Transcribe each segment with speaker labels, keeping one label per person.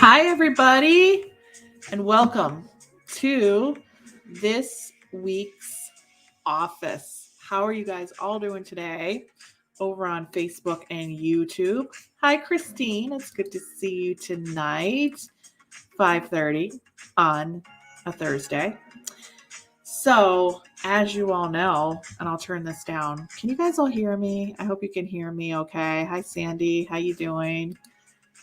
Speaker 1: Hi, everybody, and welcome to this week's office. How are you guys all doing today over on Facebook and YouTube? Hi, Christine. It's good to see you tonight, 5:30 on a Thursday. So, as you all know, and I'll turn this down. Can you guys all hear me? I hope you can hear me okay. Hi, Sandy. How you doing?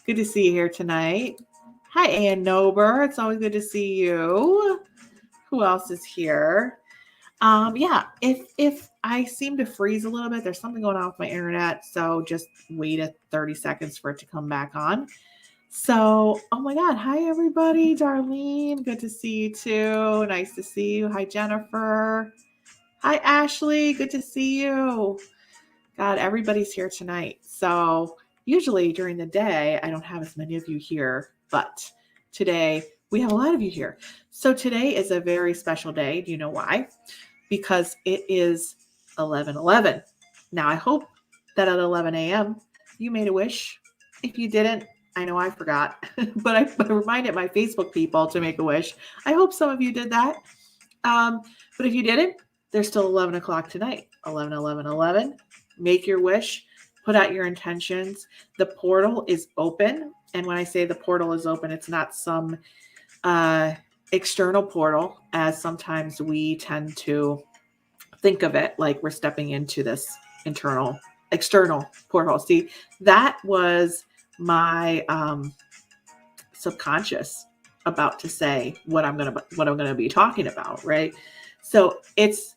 Speaker 1: Good to see you here tonight. Hi, Ann Nober. It's always good to see you. Who else is here? If I seem to freeze a little bit, there's something going on with my internet, so just wait 30 seconds for it to come back on. So, oh my God. Hi, everybody. Darlene, good to see you too. Nice to see you. Hi, Jennifer. Hi, Ashley. Good to see you. God, everybody's here tonight. So usually during the day, I don't have as many of you here, but today we have a lot of you here. So today is a very special day. Do you know why? Because it is 11:11. Now, I hope that at 11 a.m. you made a wish. If you didn't, I know I forgot, but I reminded my Facebook people to make a wish. I hope some of you did that. But if you didn't, there's still 11 o'clock tonight. 11, 11, 11. Make your wish. Put out your intentions. The portal is open. And when I say the portal is open, it's not some external portal, as sometimes we tend to think of it, like we're stepping into this external portal. See, that was my subconscious about to say what I'm gonna be talking about, right? So it's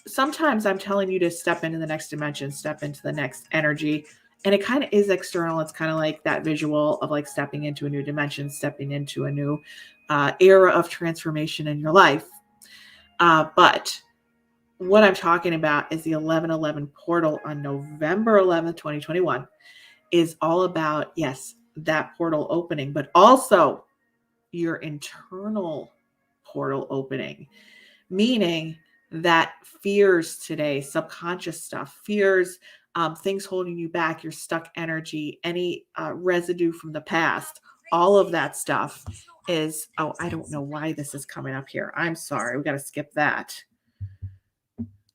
Speaker 1: sometimes I'm telling you to step into the next dimension, step into the next energy, and it kind of is external. It's kind of like that visual of like stepping into a new dimension, stepping into a new era of transformation in your life. But what I'm talking about is the 11:11 portal on November 11th, 2021 is all about, yes, that portal opening, but also your internal portal opening, meaning that fears today, subconscious stuff, fears, things holding you back, your stuck energy, any residue from the past, all of that stuff is, oh, I don't know why this is coming up here. I'm sorry. We got to skip that.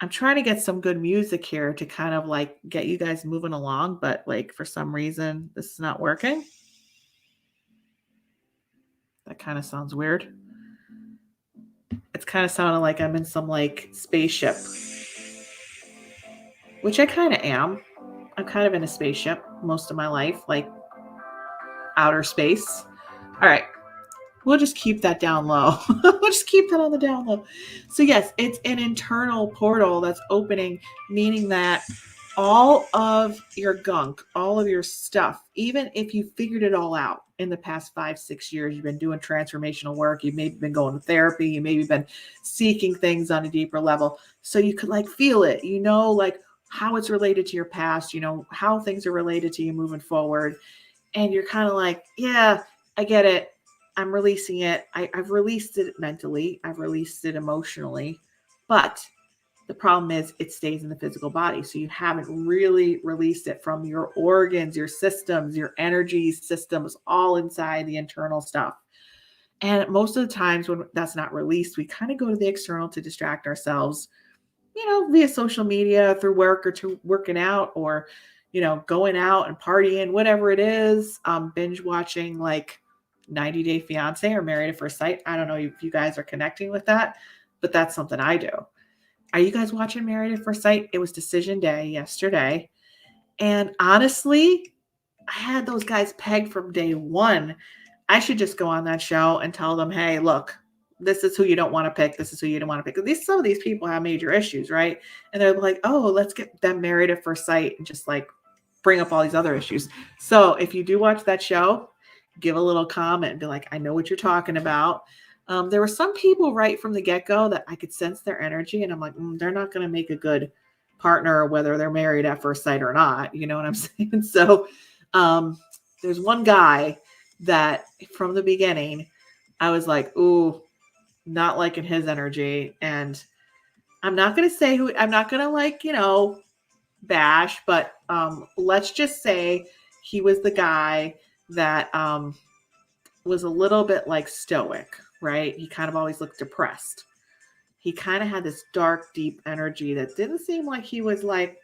Speaker 1: I'm trying to get some good music here to kind of like get you guys moving along, but like for some reason, this is not working. That kind of sounds weird. It's kind of sounding like I'm in some like spaceship, which I kind of am. I'm kind of in a spaceship most of my life, like outer space. All right. We'll just keep that down low. We'll just keep that on the down low. So yes, it's an internal portal that's opening, meaning that all of your gunk, all of your stuff, even if you figured it all out in the past 5-6 years, you've been doing transformational work, you've maybe been going to therapy, you maybe been seeking things on a deeper level. So you could like feel it, like how it's related to your past, how things are related to you moving forward. And you're kind of like, yeah, I get it. I'm releasing it. I've released it mentally. I've released it emotionally. But the problem is it stays in the physical body. So you haven't really released it from your organs, your systems, your energy systems, all inside the internal stuff. And most of the times when that's not released, we kind of go to the external to distract ourselves, via social media, through work, or to working out, or, going out and partying, whatever it is, binge watching like 90 Day Fiance or Married at First Sight. I don't know if you guys are connecting with that, but that's something I do. Are you guys watching Married at First Sight? It was decision day yesterday. And honestly, I had those guys pegged from day one. I should just go on that show and tell them, hey, look, this is who you don't want to pick. This is who you don't want to pick. Some of these people have major issues, right? And they're like, oh, let's get them married at first sight and just like bring up all these other issues. So if you do watch that show, give a little comment and be like, I know what you're talking about. There were some people right from the get-go that I could sense their energy, and I'm like, they're not going to make a good partner, whether they're married at first sight or not. You know what I'm saying? So there's one guy that from the beginning, I was like, ooh, not liking his energy. And I'm not going to say who, I'm not going to like, bash, but let's just say he was the guy that was a little bit like stoic, right? He kind of always looked depressed. He kind of had this dark, deep energy that didn't seem like he was like,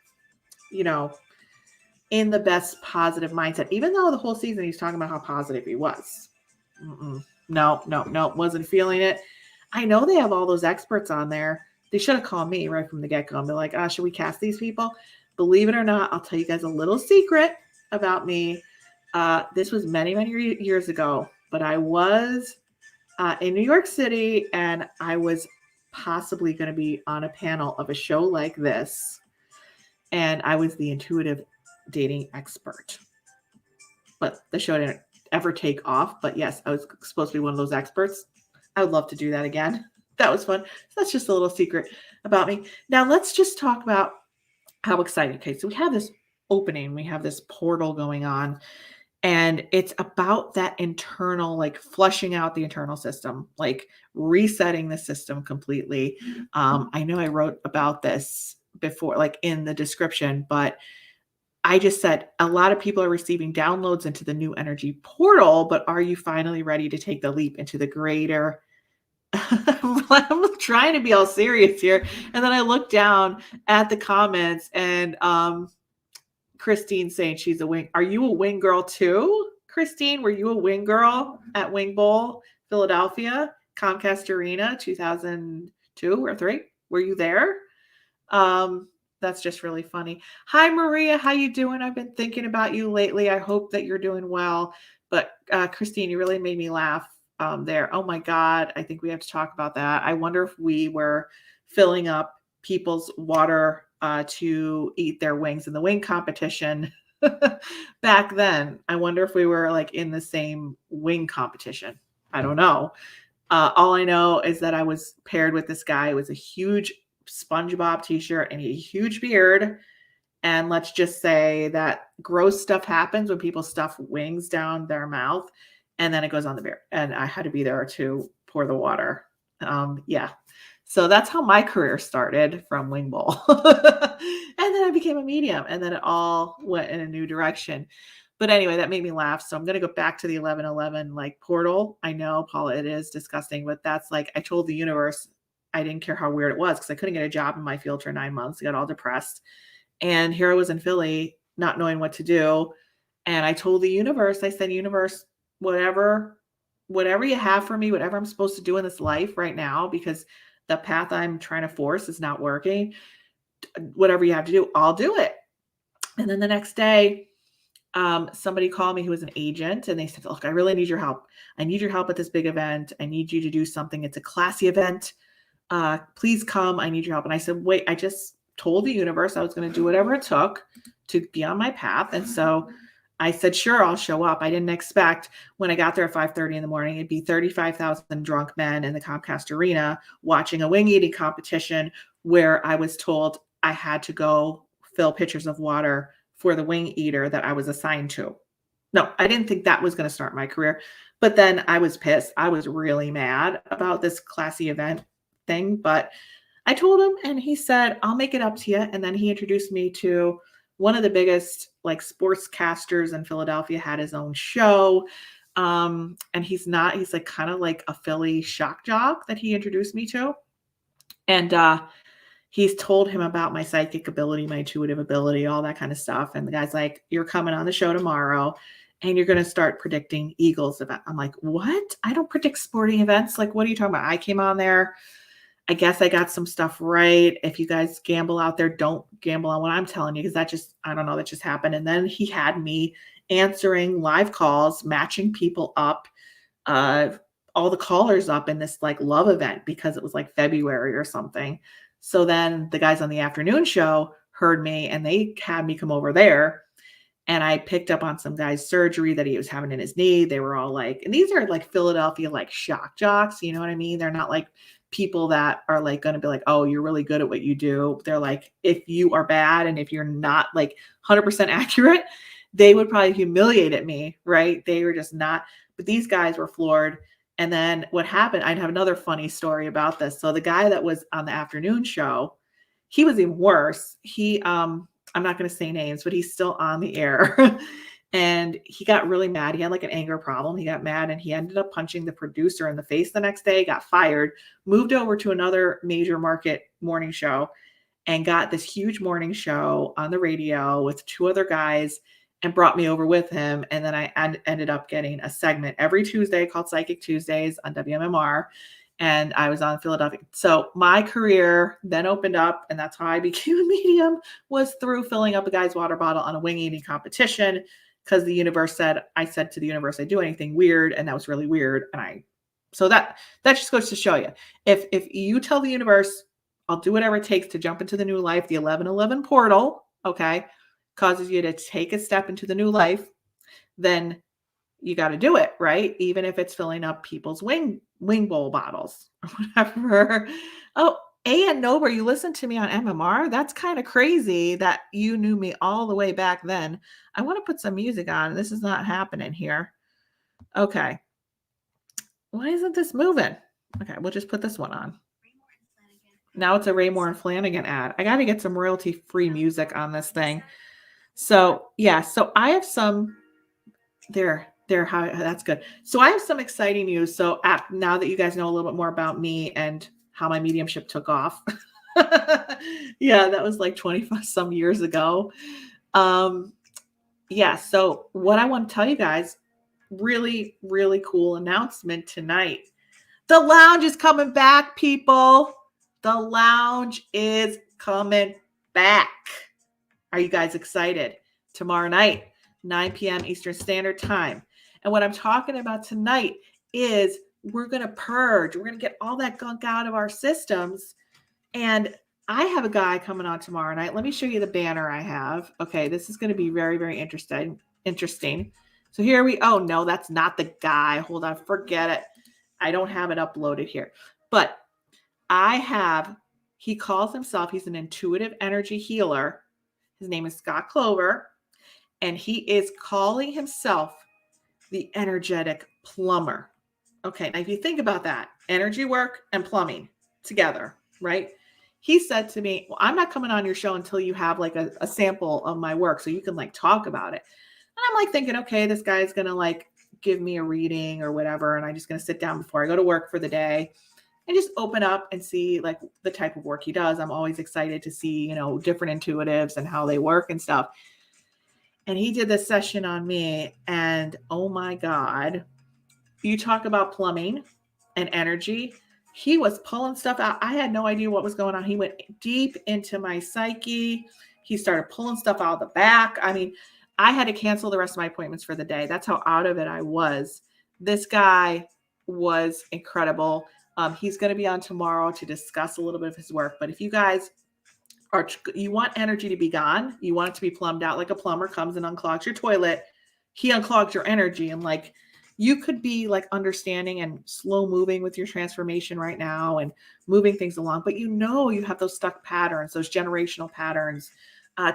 Speaker 1: in the best positive mindset, even though the whole season he's talking about how positive he was. No, wasn't feeling it. I know they have all those experts on there. They should have called me right from the get-go and be like, should we cast these people? Believe it or not, I'll tell you guys a little secret about me. This was many, many years ago, but I was in New York City, and I was possibly going to be on a panel of a show like this, and I was the intuitive dating expert. But the show didn't ever take off. But yes, I was supposed to be one of those experts. I would love to do that again. That was fun. So that's just a little secret about me. Now let's just talk about how exciting. Okay, so we have this opening. We have this portal going on. And it's about that internal, like flushing out the internal system, like resetting the system completely. I know I wrote about this before, like in the description, but I just said a lot of people are receiving downloads into the new energy portal, but are you finally ready to take the leap into the greater? I'm trying to be all serious here. And then I look down at the comments, and Christine saying she's a wing. Are you a wing girl too? Christine, were you a wing girl at Wing Bowl, Philadelphia, Comcast Arena, 2002 or 3? Were you there? That's just really funny. Hi, Maria. How you doing? I've been thinking about you lately. I hope that you're doing well. But Christine, you really made me laugh there. Oh my God. I think we have to talk about that. I wonder if we were filling up people's water to eat their wings in the wing competition back then. I wonder if we were like in the same wing competition. I don't know. All I know is that I was paired with this guy. It was a huge SpongeBob t-shirt and a huge beard. And let's just say that gross stuff happens when people stuff wings down their mouth, and then it goes on the beard. And I had to be there to pour the water. Yeah. So that's how my career started, from Wing Bowl. And then I became a medium, and then it all went in a new direction. But anyway, that made me laugh. So I'm going to go back to the 1111 like portal. I know, Paula, it is disgusting, but that's like, I told the universe I didn't care how weird it was, because I couldn't get a job in my field for 9 months. I got all depressed. And here I was in Philly, not knowing what to do. And I told the universe, I said, universe, whatever you have for me, whatever I'm supposed to do in this life right now, because the path I'm trying to force is not working. Whatever you have to do, I'll do it. And then the next day, somebody called me who was an agent, and they said, look, I really need your help. I need your help at this big event. I need you to do something. It's a classy event. Please come. I need your help. And I said, wait, I just told the universe I was going to do whatever it took to be on my path. And so I said, sure, I'll show up. I didn't expect when I got there at 5:30 in the morning, it'd be 35,000 drunk men in the Comcast Arena watching a wing eating competition where I was told I had to go fill pitchers of water for the wing eater that I was assigned to. No, I didn't think that was going to start my career. But then I was pissed. I was really mad about this classy event thing. But I told him, and he said, I'll make it up to you. And then he introduced me to one of the biggest like sportscasters in Philadelphia, had his own show. And he's like kind of like a Philly shock jock that he introduced me to. And he's told him about my psychic ability, my intuitive ability, all that kind of stuff. And the guy's like, you're coming on the show tomorrow and you're going to start predicting Eagles event. I'm like, what? I don't predict sporting events. Like, what are you talking about? I came on there. I guess I got some stuff right. If you guys gamble out there, don't gamble on what I'm telling you, because that just, I don't know, that just happened. And then he had me answering live calls, matching people up uh, all the callers up in this like love event because it was like February or something. So then the guys on the afternoon show heard me and they had me come over there, and I picked up on some guy's surgery that he was having in his knee. They were all like, and these are like Philadelphia, like shock jocks. You know what I mean? They're not like people that are like going to be like, oh, you're really good at what you do. They're like, if you are bad and if you're not like 100% accurate, they would probably humiliate at me, right? They were just not, but these guys were floored. And then what happened, I'd have another funny story about this. So the guy that was on the afternoon show, he was even worse. I'm not going to say names, but he's still on the air. And he got really mad. He had like an anger problem. He got mad and he ended up punching the producer in the face the next day, got fired, moved over to another major market morning show, and got this huge morning show on the radio with two other guys and brought me over with him. And then I ended up getting a segment every Tuesday called Psychic Tuesdays on WMMR. And I was on Philadelphia. So my career then opened up, and that's how I became a medium, was through filling up a guy's water bottle on a wing eating competition, because the universe said, I said to the universe, I do anything weird, and that was really weird. So that just goes to show you, if you tell the universe, I'll do whatever it takes to jump into the new life, the 1111 portal, okay, causes you to take a step into the new life, then you got to do it, right? Even if it's filling up people's wing bowl bottles or whatever. Oh, and Nober, you listened to me on MMR. That's kind of crazy that you knew me all the way back then. I want to put some music on. This is not happening here. Okay. Why isn't this moving? Okay, we'll just put this one on. Now it's a Raymore and Flanagan ad. I got to get some royalty-free music on this thing. So yeah, so I have some there. That's good. So I have some exciting news. So now that you guys know a little bit more about me and how my mediumship took off. Yeah, that was like 25 some years ago. Yeah, so what I want to tell you guys, really, really cool announcement tonight. The lounge is coming back, people. The lounge is coming back. Are you guys excited? Tomorrow night, 9 p.m. Eastern Standard Time. And what I'm talking about tonight is we're going to purge. We're going to get all that gunk out of our systems. And I have a guy coming on tomorrow night. Let me show you the banner I have. Okay, this is going to be very, very interesting. So here oh, no, that's not the guy. Hold on, forget it. I don't have it uploaded here. But he calls himself, he's an intuitive energy healer. His name is Scott Clover. And he is calling himself the energetic plumber. Okay, now if you think about that, energy work and plumbing together, right? He said to me, well, I'm not coming on your show until you have like a sample of my work so you can like talk about it. And I'm like thinking, okay, this guy's going to like give me a reading or whatever. And I'm just going to sit down before I go to work for the day and just open up and see like the type of work he does. I'm always excited to see, different intuitives and how they work and stuff. And he did this session on me, and oh my God, you talk about plumbing and energy. He was pulling stuff out. I had no idea what was going on. He went deep into my psyche. He started pulling stuff out of the back. I mean, I had to cancel the rest of my appointments for the day. That's how out of it I was. This guy was incredible. He's going to be on tomorrow to discuss a little bit of his work. But if you guys you want energy to be gone, you want it to be plumbed out, like a plumber comes and unclogs your toilet, he unclogs your energy, and like you could be like understanding and slow moving with your transformation right now and moving things along, but you have those stuck patterns, those generational patterns,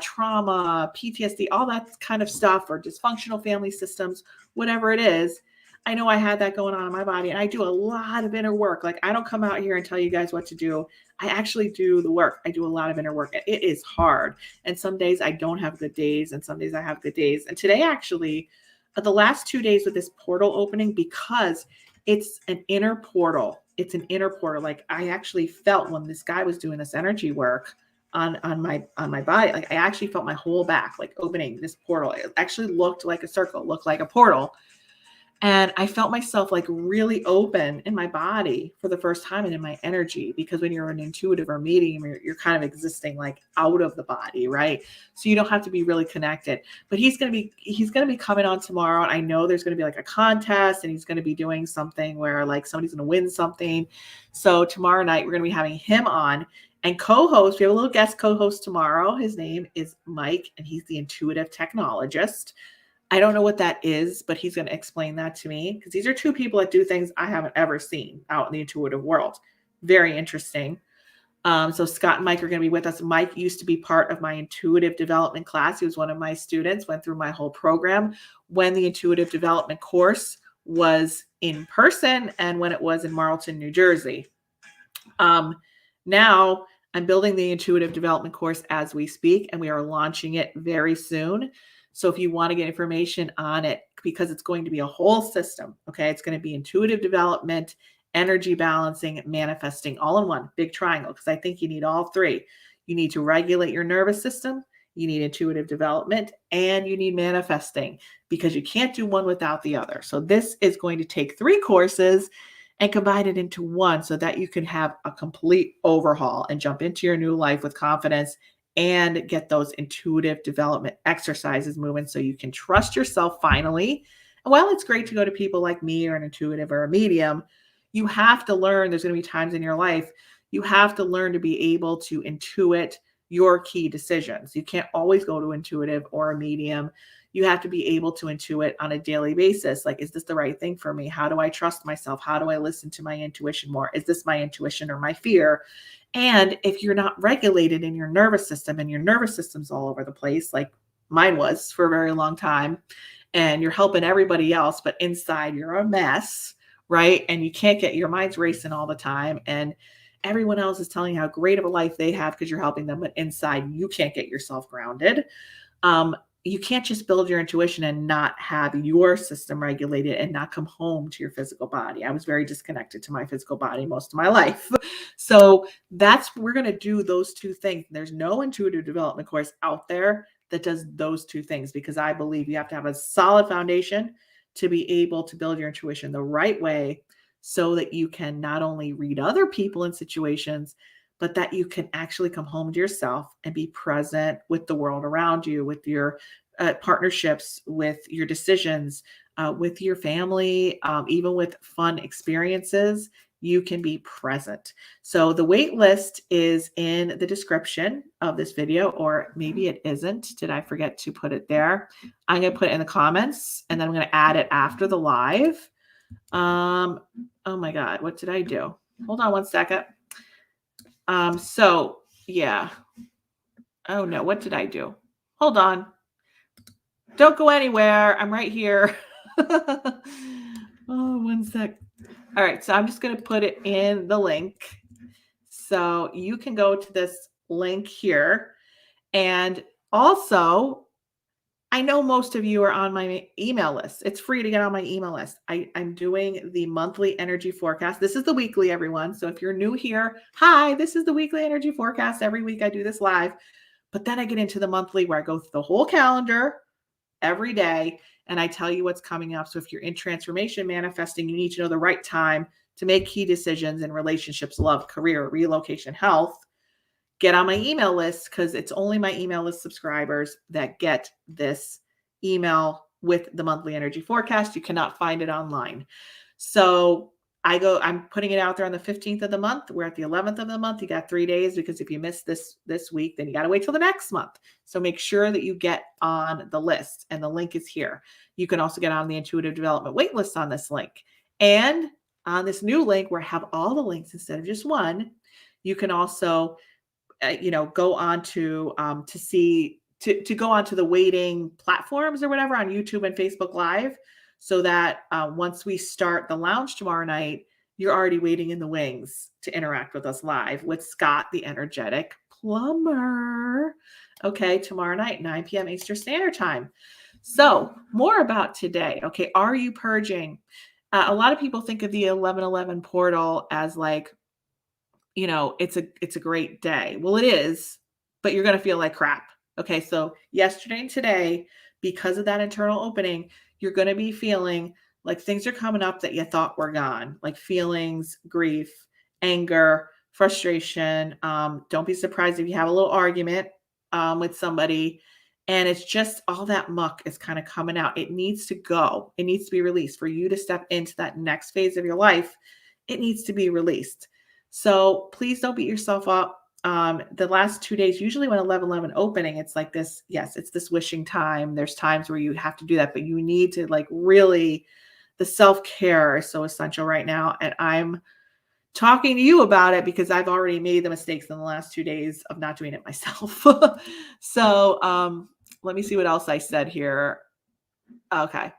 Speaker 1: trauma, PTSD, all that kind of stuff, or dysfunctional family systems, whatever it is. I know I had that going on in my body, and I do a lot of inner work. Like, I don't come out here and tell you guys what to do. I actually do the work. I do a lot of inner work. It is hard. And some days I don't have good days, and some days I have good days. And today, actually, the last 2 days with this portal opening, because it's an inner portal. It's an inner portal. Like, I actually felt when this guy was doing this energy work on my body, like I actually felt my whole back like opening this portal. It actually looked like a circle, looked like a portal. And I felt myself like really open in my body for the first time and in my energy, because when you're an intuitive or medium, you're kind of existing like out of the body, right? So you don't have to be really connected. But he's gonna be coming on tomorrow. And I know there's gonna be like a contest, and he's gonna be doing something where like somebody's gonna win something. So tomorrow night we're gonna be having him on and co-host. We have a little guest co-host tomorrow. His name is Mike, and he's the intuitive technologist. I don't know what that is, but he's going to explain that to me, because these are two people that do things I haven't ever seen out in the intuitive world. Very interesting. So Scott and Mike are going to be with us. Mike used to be part of my intuitive development class. He was one of my students, went through my whole program when the intuitive development course was in person and when it was in Marlton, New Jersey. Now I'm building the intuitive development course as we speak, and we are launching it very soon. So if you want to get information on it, because it's going to be a whole system, okay? It's going to be intuitive development, energy balancing, manifesting, all in one big triangle, because I think you need all three. You need to regulate your nervous system, you need intuitive development, and you need manifesting, because you can't do one without the other. So this is going to take 3 courses and combine it into one, so that you can have a complete overhaul and jump into your new life with confidence and get those intuitive development exercises moving, so you can trust yourself finally. And while it's great to go to people like me or an intuitive or a medium, you have to learn, there's going to be times in your life you have to learn to be able to intuit your key decisions. You can't always go to intuitive or a medium. You have to be able to intuit on a daily basis. Like, is this the right thing for me? How do I trust myself? How do I listen to my intuition more? Is this my intuition or my fear? And if you're not regulated in your nervous system, and your nervous system's all over the place, like mine was for a very long time, and you're helping everybody else, but inside you're a mess, right? And you can't get your mind's racing all the time. And everyone else is telling you how great of a life they have because you're helping them, but inside you can't get yourself grounded. You can't just build your intuition and not have your system regulated and not come home to your physical body. I was very disconnected to my physical body most of my life. So we're going to do those 2 things. There's no intuitive development course out there that does those 2 things, because I believe you have to have a solid foundation to be able to build your intuition the right way, so that you can not only read other people in situations, but that you can actually come home to yourself and be present with the world around you, with your partnerships, with your decisions, with your family, even with fun experiences. You can be present. So the wait list is in the description of this video, or maybe it isn't. Did I forget to put it there? I'm going to put it in the comments, and then I'm going to add it after the live. Oh my God, what did I do? Hold on one second. So yeah. Oh no, what did I do? Hold on. Don't go anywhere. I'm right here. Oh, one sec. All right, so I'm just going to put it in the link. So you can go to this link here. And also, I know most of you are on my email list. It's free to get on my email list. I'm doing the monthly energy forecast. This is the weekly, everyone. So if you're new here, hi, this is the weekly energy forecast. Every week I do this live. But then I get into the monthly, where I go through the whole calendar every day, and I tell you what's coming up. So if you're in transformation manifesting, you need to know the right time to make key decisions in relationships, love, career, relocation, health. Get on my email list, because it's only my email list subscribers that get this email with the monthly energy forecast. You cannot find it online. So I'm putting it out there on the 15th of the month. We're at the 11th of the month. You got 3 days, because if you miss this week, then you got to wait till the next month. So make sure that you get on the list, and the link is here. You can also get on the intuitive development wait list on this link. And on this new link, where I have all the links instead of just one, you can also go on to go onto the waiting platforms or whatever on YouTube and Facebook Live, so that once we start the lounge tomorrow night, you're already waiting in the wings to interact with us live with Scott, the energetic plumber. Okay, tomorrow night, 9 p.m. Eastern Standard Time. So more about today. Okay, are you purging? A lot of people think of the 1111 portal as like, it's a great day. Well, it is, but you're going to feel like crap. Okay. So yesterday and today, because of that internal opening, you're going to be feeling Like things are coming up that you thought were gone, like feelings, grief, anger, frustration. Don't be surprised if you have a little argument with somebody and it's just all that muck is kind of coming out. It needs to go. It needs to be released for you to step into that next phase of your life. It needs to be released. So please don't beat yourself up. The last 2 days, usually when 11/11 opening, it's like this. Yes, it's this wishing time. There's times where you have to do that, but you need to like really, the self-care is so essential right now. And I'm talking to you about it because I've already made the mistakes in the last 2 days of not doing it myself. So let me see what else I said here. Okay.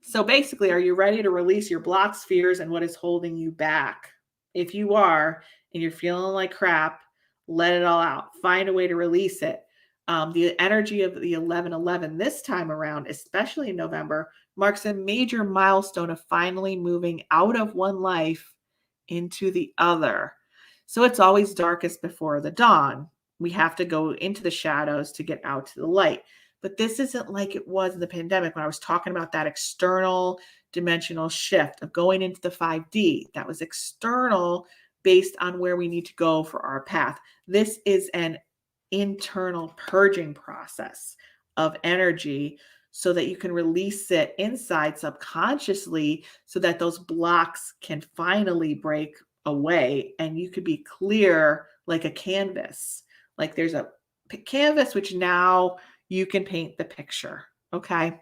Speaker 1: So basically, are you ready to release your blocks, fears, and what is holding you back? If you are, and you're feeling like crap, let it all out. Find a way to release it. The energy of the 11/11 this time around, especially in November, marks a major milestone of finally moving out of one life into the other. So it's always darkest before the dawn. We have to go into the shadows to get out to the light. But this isn't like it was in the pandemic when I was talking about that external dimensional shift of going into the 5D. That was external based on where we need to go for our path. This is an internal purging process of energy so that you can release it inside subconsciously so that those blocks can finally break away and you could be clear like a canvas. Like there's a canvas which now you can paint the picture. Okay.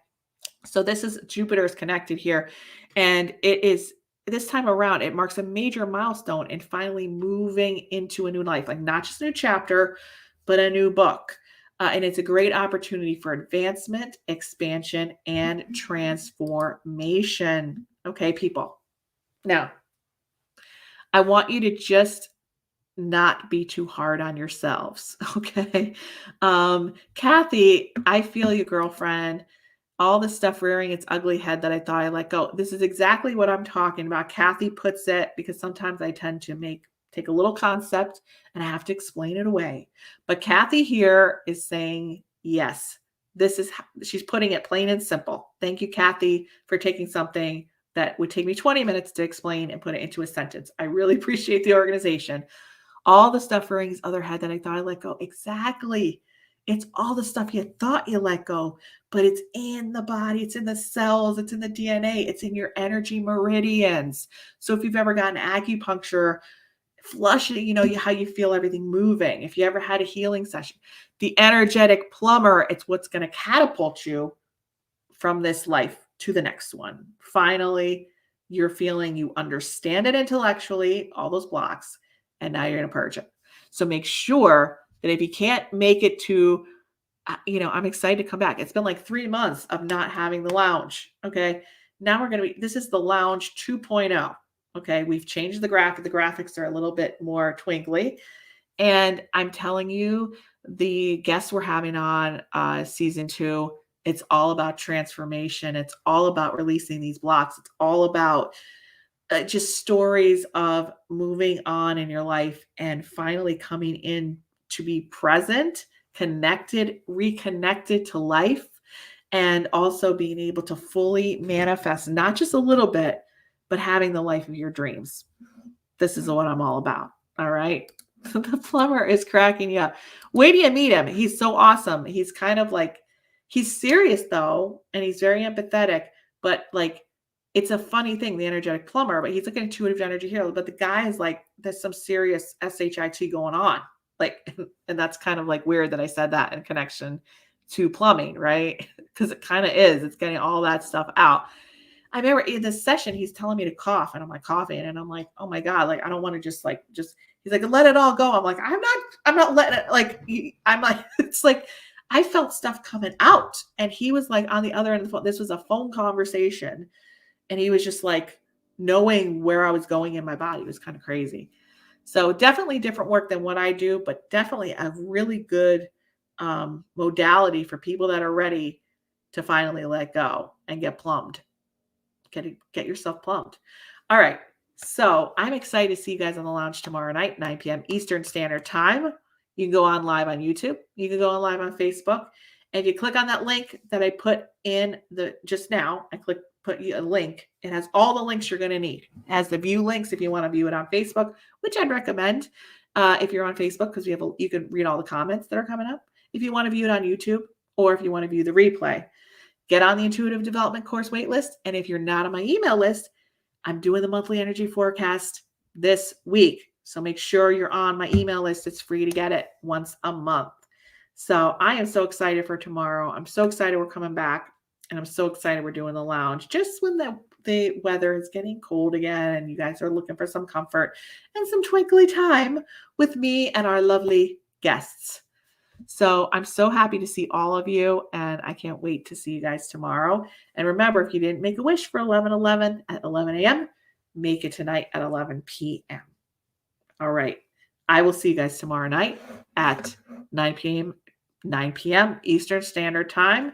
Speaker 1: So this is Jupiter is connected here. And it is this time around, it marks a major milestone in finally moving into a new life, like not just a new chapter, but a new book. And it's a great opportunity for advancement, expansion, and transformation. Okay, people. Now, I want you to just not be too hard on yourselves. Okay. Kathy, I feel you, girlfriend. All the stuff rearing its ugly head that I thought I let go. This is exactly what I'm talking about. Kathy puts it because sometimes I tend to take a little concept and I have to explain it away. But Kathy here is saying, yes, she's putting it plain and simple. Thank you, Kathy, for taking something that would take me 20 minutes to explain and put it into a sentence. I really appreciate the organization. All the stuff rearing its other head that I thought I let go. Exactly. It's all the stuff you thought you let go, but it's in the body, it's in the cells, it's in the DNA, it's in your energy meridians. So if you've ever gotten acupuncture, flushing, how you feel everything moving. If you ever had a healing session, the energetic plumber, it's what's going to catapult you from this life to the next one. Finally, you're feeling you understand it intellectually, all those blocks, and now you're going to purge it. So make sure that if you can't make it to, I'm excited to come back. It's been like 3 months of not having the lounge. Okay. Now this is the lounge 2.0. Okay. We've changed the graphic. The graphics are a little bit more twinkly. And I'm telling you, the guests we're having on season 2, it's all about transformation. It's all about releasing these blocks. It's all about just stories of moving on in your life and finally coming in to be present, connected, reconnected to life, and also being able to fully manifest, not just a little bit, but having the life of your dreams. This is what I'm all about. All right. The plumber is cracking you up. Wait till you meet him. He's so awesome. He's kind of like, he's serious though, and he's very empathetic, but like, it's a funny thing, the energetic plumber, but he's like an intuitive energy healer. But the guy is like, there's some serious SHIT going on. Like, and that's kind of like weird that I said that in connection to plumbing, right? Because it kind of is. It's getting all that stuff out. I remember in this session, he's telling me to cough, and I'm like coughing, and I'm like, oh my God, like I don't want to just. He's like, let it all go. I'm like, I'm not letting it. Like, I'm like, it's like, I felt stuff coming out, and he was like on the other end of the phone. This was a phone conversation, and he was just like knowing where I was going in my body. It was kind of crazy. So definitely different work than what I do, but definitely a really good modality for people that are ready to finally let go and get plumbed. Get yourself plumbed. All right. So I'm excited to see you guys on the lounge tomorrow night, 9 p.m. Eastern Standard Time. You can go on live on YouTube. You can go on live on Facebook. And if you click on that link that I put in just now, I put you a link. It has all the links you're going to need. It has the view links if you want to view it on Facebook, which I'd recommend if you're on Facebook, because you can read all the comments that are coming up. If you want to view it on YouTube, or if you want to view the replay, get on the Intuitive Development course waitlist. And if you're not on my email list, I'm doing the monthly energy forecast this week. So make sure you're on my email list. It's free to get it once a month. So I am so excited for tomorrow. I'm so excited we're coming back. And I'm so excited we're doing the lounge just when the weather is getting cold again and you guys are looking for some comfort and some twinkly time with me and our lovely guests. So I'm so happy to see all of you, and I can't wait to see you guys tomorrow. And remember, if you didn't make a wish for 11/11 at 11 a.m., make it tonight at 11 p.m. All right. I will see you guys tomorrow night at 9 p.m. Eastern Standard Time.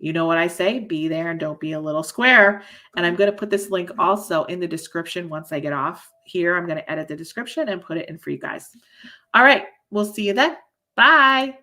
Speaker 1: You know what I say, be there and don't be a little square. And I'm going to put this link also in the description once I get off here. I'm going to edit the description and put it in for you guys. All right. We'll see you then. Bye.